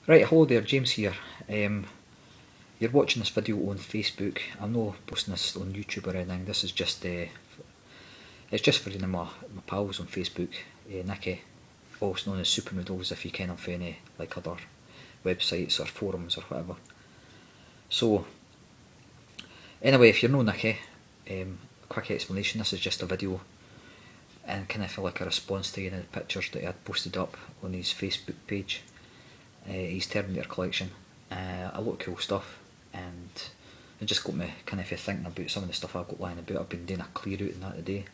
Right, hello there, James here. You're watching this video on Facebook. I'm not posting this on YouTube or anything. This is just it's just for my pals on Facebook. Nicky, also known as Super Noodles, if you ken him for any like other websites or forums or whatever. So anyway, if you're no Nicky, a quick explanation. This is just a video and kind of feel like a response to any of the pictures that he had posted up on his Facebook page. His Terminator Collection. A lot of cool stuff, and it just got me kind of thinking about some of the stuff I've got lying about. I've been doing a clear out and that today,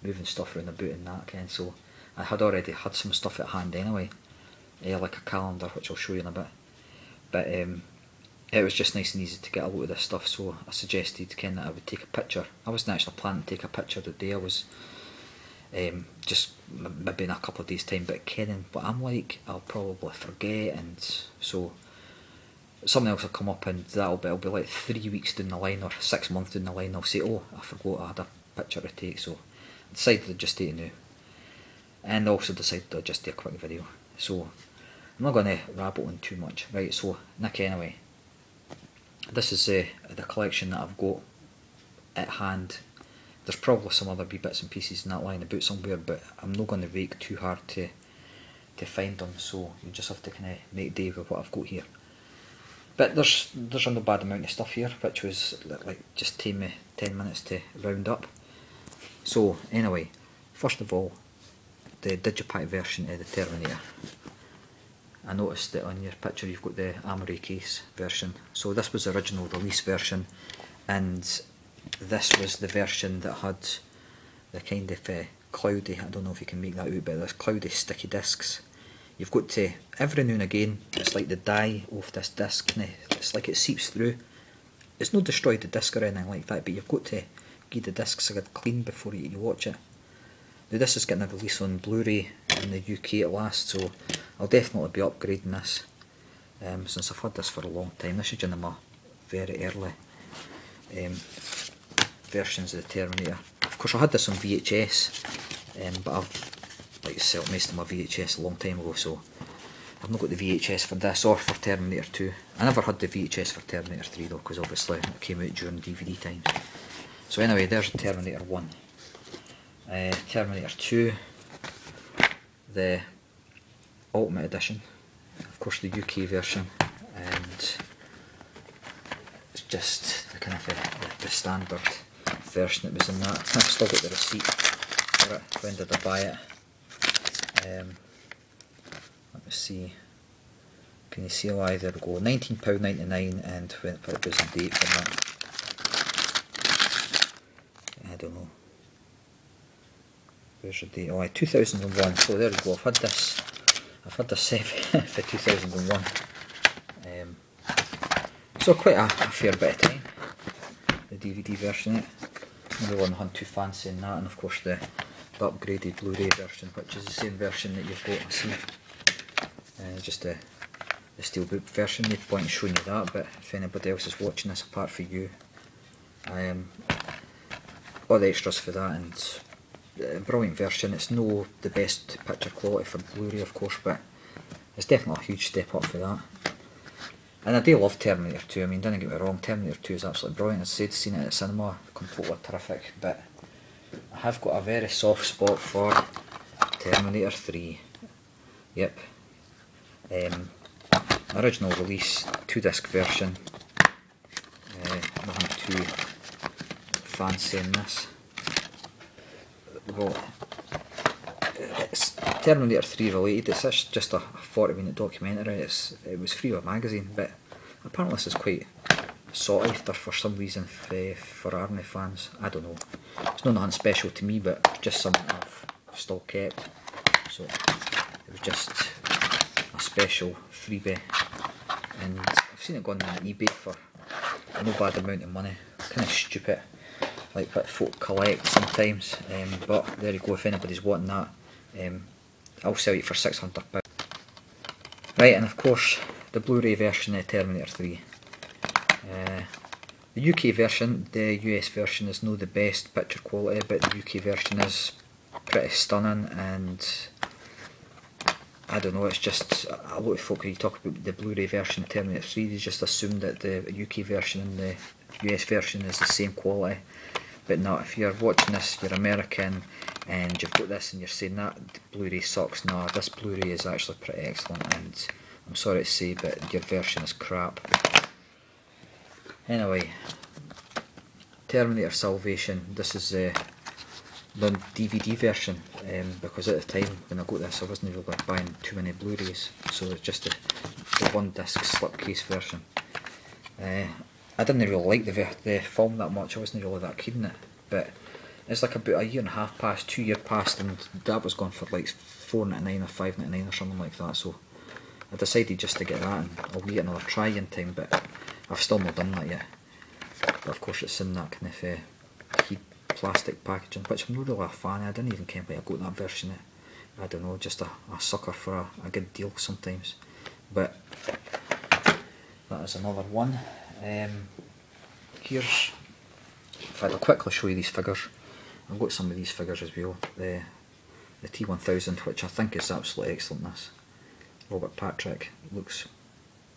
moving stuff around about and that kind, so I had already had some stuff at hand anyway, like a calendar which I'll show you in a bit, but it was just nice and easy to get a lot of this stuff, so I suggested Ken that I would take a picture. I wasn't actually planning to take a picture the day. I was just maybe in a couple of days time, but Ken, but I'm like, I'll probably forget, and so something else will come up, and it'll be like 3 weeks down the line or 6 months down the line. I'll say, oh, I forgot I had a picture to take, so I decided to just take it now, and also decided to just do a quick video. So I'm not going to rabble on too much. Right, so Nick, anyway, this is the collection that I've got at hand. There's probably some other wee bits and pieces in that lying about somewhere, but I'm not going to rake too hard to find them, so you just have to kind of make do with what I've got here. But there's a no bad amount of stuff here, which was like just take me 10 minutes to round up. So anyway, first of all, the digipack version of the Terminator. I noticed that on your picture you've got the Armory case version. So this was the original release version, and this was the version that had the kind of cloudy, I don't know if you can make that out, but there's cloudy sticky discs. You've got to, every now and again, it's like the dye off this disc, it's like it seeps through. It's not destroyed the disc or anything like that, but you've got to give the discs a good clean before you watch it. Now this is getting a release on Blu-ray in the UK at last, so I'll definitely be upgrading this, since I've had this for a long time. This is one of my very early versions of the Terminator. Of course I had this on VHS, but I've like sold most of my VHS a long time ago, so I've not got the VHS for this or for Terminator 2. I never had the VHS for Terminator 3 though, because obviously it came out during DVD times. So anyway, there's Terminator 1. Terminator 2, the Ultimate Edition, of course the UK version, and it's just the kind of the standard version that was in that. I've still got the receipt for it. When did I buy it? Let me see. Can you see why? There we go. £19.99, and when it was the date for that? I don't know. Where's the date? Oh, 2001. So there we go. I've had this for 2001. So quite a fair bit of time. The DVD version of it. Maybe one wasn't too fancy in that, and of course the upgraded Blu-ray version, which is the same version that you've got. I see. Just the steelbook version. No point in showing you that, but if anybody else is watching this apart from you, all the extras for that, and a brilliant version. It's no the best picture quality for Blu-ray, of course, but it's definitely a huge step up for that. And I do love Terminator 2, I mean, don't get me wrong, Terminator 2 is absolutely brilliant. As I said, seen it at cinema, completely terrific, but I have got a very soft spot for Terminator 3. Yep. Original release, 2-disc version. Nothing too fancy in this. Well, it's Terminator 3 related. It's just a 40-minute documentary. It was free with a magazine, but apparently this is quite sought after for some reason for Army fans. I don't know. It's not nothing special to me, but just something I've still kept. So it was just a special freebie, and I've seen it going on eBay for no bad amount of money. Kind of stupid, like what folk collect sometimes, but there you go. If anybody's wanting that, I'll sell it for £600. Right, and of course the Blu-ray version of Terminator 3. The UK version, the US version is not the best picture quality, but the UK version is pretty stunning, and I don't know, it's just a lot of folk, when you talk about the Blu-ray version of Terminator 3, they just assume that the UK version and the US version is the same quality. But no, if you're watching this, you're American, and you've got this and you're saying that Blu-ray sucks, no, this Blu-ray is actually pretty excellent, and I'm sorry to say, but your version is crap. Anyway, Terminator Salvation, this is the DVD version, because at the time when I got this I wasn't really buying too many Blu-rays, so it's just the one disc slipcase version. I didn't really like the film that much, I wasn't really that keen on it, but it's like about a year and a half past, 2 years past, and that was gone for like £4.99 or £5.99 or something like that, so I decided just to get that, and I'll give it another try in time, but I've still not done that yet. But of course it's in that kind of plastic packaging, which I'm not really a fan of. I didn't even care why I got that version. I don't know, just a sucker for a good deal sometimes. But that is another one. Here's, if I'd quickly show you these figures, I've got some of these figures as well. The T1000, which I think is absolutely excellent. This Robert Patrick looks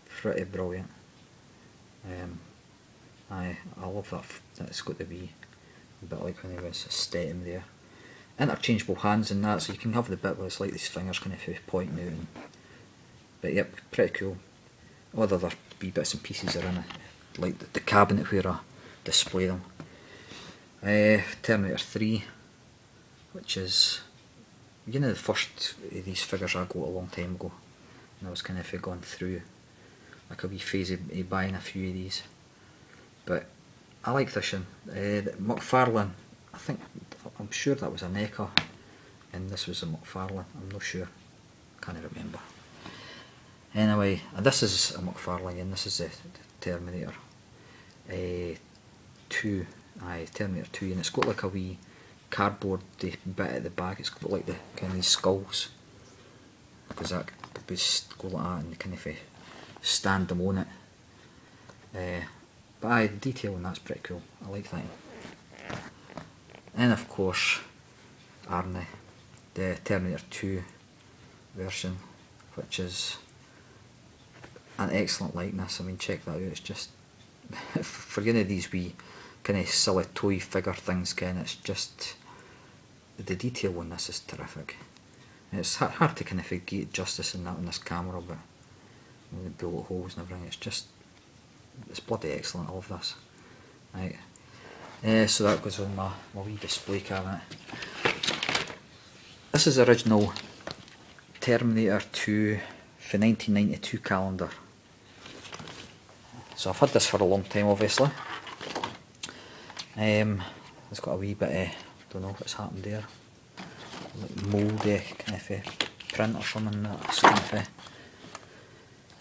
pretty brilliant. I love that it's got the wee bit like when he was Statham there. Interchangeable hands and that, so you can have the bit where it's like these fingers kind of pointing out. But yep, pretty cool. All the other wee bits and pieces are in it, like the cabinet where I display them. Terminator 3, which is, you know, the first of these figures I got a long time ago, and I was kind of going through like a wee phase of buying a few of these. But I like this one. McFarlane, I'm sure that was a NECA, and this was a McFarlane, I'm not sure, can't remember. Anyway, this is a McFarlane, and this is the Terminator 2, Terminator 2, and it's got like a wee cardboard bit at the back. It's got like the kind of these skulls, because that could be go like that, and they kind of stand them on it. But the detail on that's pretty cool, I like that. And of course Arnie, the Terminator 2 version, which is an excellent likeness. I mean, check that out, it's just for any of these wee kind of silly toy figure things, Ken, it's just, the detail on this is terrific. And it's hard to kind of get justice in that on this camera, but the bullet holes and everything, it's bloody excellent, I love this. Right. So that goes on my wee display cabinet. This is the original Terminator 2 for 1992 calendar. So I've had this for a long time, obviously. It's got a wee bit of, don't know what's happened there, like mouldy kind of print or something. That's kind of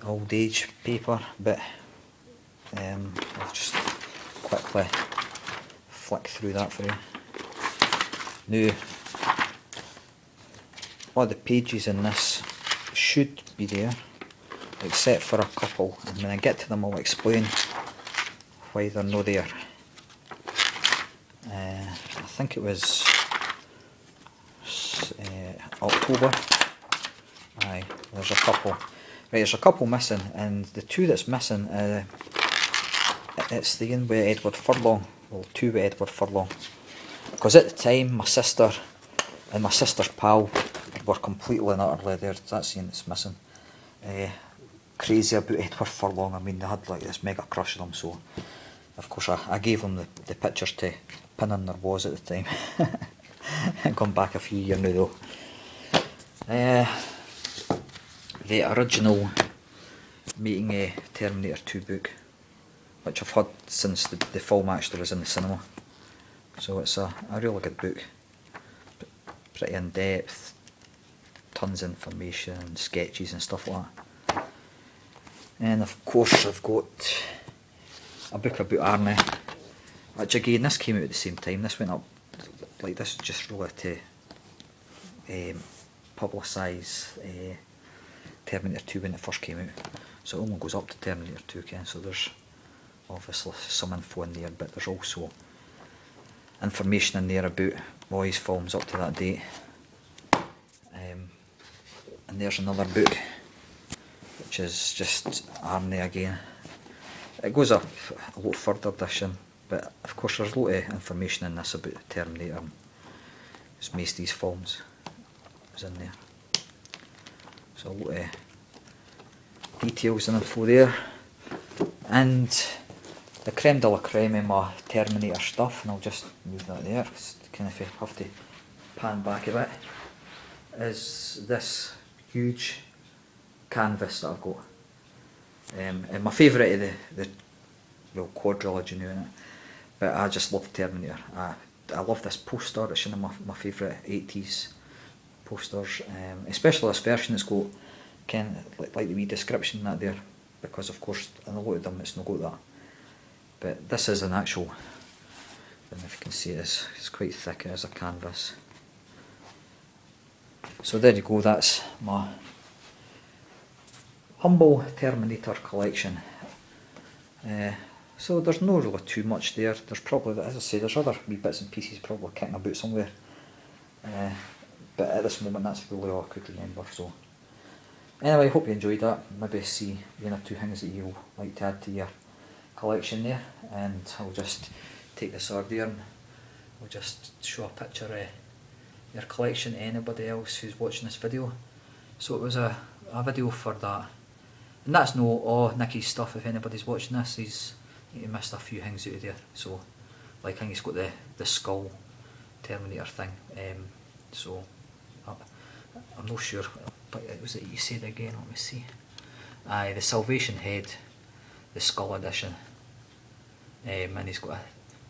old age paper, but I'll just quickly flick through that for you. Now, all the pages in this should be there, except for a couple, and when I get to them I'll explain why they're not there. I think it was October. Aye, there's a couple. Right, there's a couple missing, and the two that's missing, it's the one with Edward Furlong, well, two with Edward Furlong. Because at the time, my sister and my sister's pal were completely and utterly there. That's the one that's missing. Crazy about Edward Furlong. I mean, they had like this mega crush on him, so of course I gave them the pictures to pin in their walls at the time. Gone back a few years now though. The original Making a Terminator 2 book, which I've had since the film actually was in the cinema. So it's a really good book, pretty in depth, tons of information and sketches and stuff like that. And of course I've got a book about Arnie, which again, this came out at the same time. This went up, like, this is just really to publicise Terminator 2 when it first came out. So it only goes up to Terminator 2, Ken, so there's obviously some info in there, but there's also information in there about all his films up to that date. And And there's another book, which is just Arnie again. It goes up a lot further edition, but of course there's a lot of information in this about Terminator and it's most of these films is in there. So a lot of details and info there. And the creme de la creme of my Terminator stuff, and I'll just move that there, because kind of have to pan back a bit, is this huge canvas that I've got. And my favourite of the well, quadrilogy now, innit? But I just love Terminator. I love this poster. It's one of my favourite 80s posters, especially this version that's got kind of like the wee description in that there, because of course in a lot of them it's not got that. But this is an actual, I don't know if you can see it, it's quite thick, it is a canvas. So there you go, that's my humble Terminator collection. So there's no really too much there. There's probably, as I say, there's other wee bits and pieces probably kicking about somewhere. But at this moment that's really all I could remember. So anyway, hope you enjoyed that. Maybe see one or two things that you'll like to add to your collection there. And I'll just take this over there and I'll just show a picture of your collection to anybody else who's watching this video. So it was a video for that. And that's no all Nicky's stuff. If anybody's watching this, he missed a few things out of there. So, like I think he's got the skull Terminator thing. So I'm not sure, but it was it you said again. Let me see. Aye, the Salvation Head, the Skull edition, and he's got a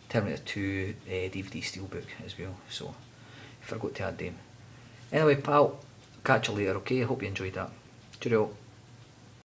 Terminator 2 DVD steelbook as well. So I forgot to add them. Anyway, pal, catch you later. Okay, I hope you enjoyed that. Cheerio.